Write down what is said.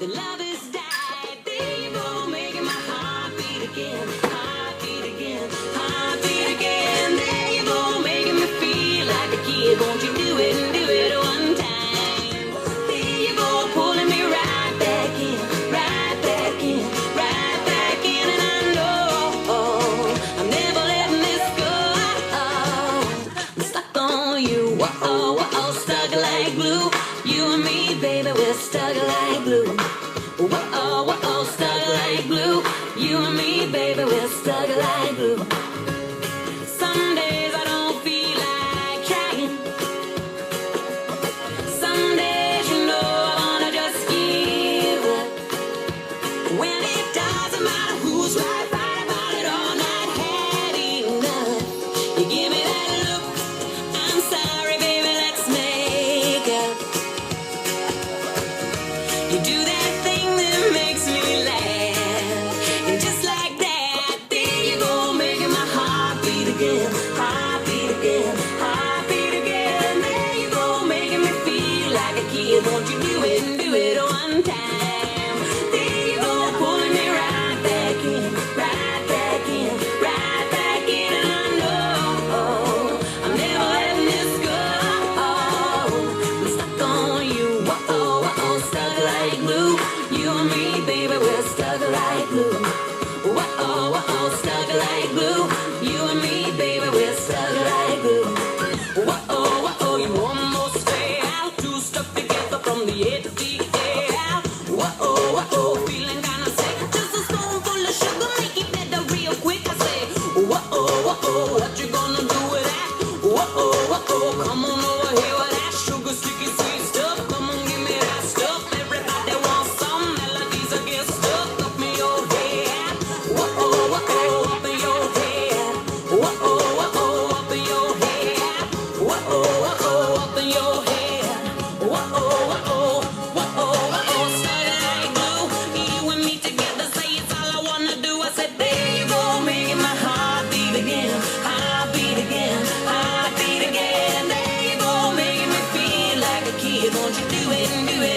The love is died. There you go, making my heart beat again, heart beat again, heart beat again. There you go, making me feel like a kid. Won't you do it and do it one time? There you go, pulling me right back in, right back in, right back in. And I know I'm never letting this go. I'm stuck on you. Whoa, whoa, stuck like glue. You and me, baby, we're stuck like glue. Whoa, whoa, stuck like glue. You and me, baby, we're stuck like glue. Some days I don't feel like trying. Some days, you know, I wanna just give up. When it doesn't matter who's right, fight about it all night, had enough. You give me that look, I'm sorry, baby, let's make up. You do that thing that makes me laugh, and just like that, there you go, making my heart beat again, heart beat again, heart beat again. There you go, making me feel like a kid. Won't you do it and do it one time? There you go, pulling me right back in, right back in, right back in. And I know I'm never letting this go. I'm stuck on you. Whoa, whoa, stuck like glue. You and me, baby, we're stuck like glue. Whoa, whoa, stuck like glue. You and me, baby, we're stuck like glue. Whoa, whoa, you almost stay out. Two stuck together from the edge of the air. Whoa, whoa, feeling kinda sick. Just a spoonful of sugar, make it better real quick. I say, whoa, whoa, what you gonna do with that? Whoa, whoa, come on over here with that sugar, sticky, sweet stuff. Come on, give me that stuff. Everybody wants some melodies that get stuck up in your head. Whoa, whoa, up in your head. Whoa, whoa, up in your head. Whoa, whoa, up in your head. Whoa, whoa, stuck like glue. You and me together, say it's all I wanna do. I said, there you go, making my heart beat again, heart beat again, heart beat again. There you go, making me feel like a kid. Won't you do it and do it?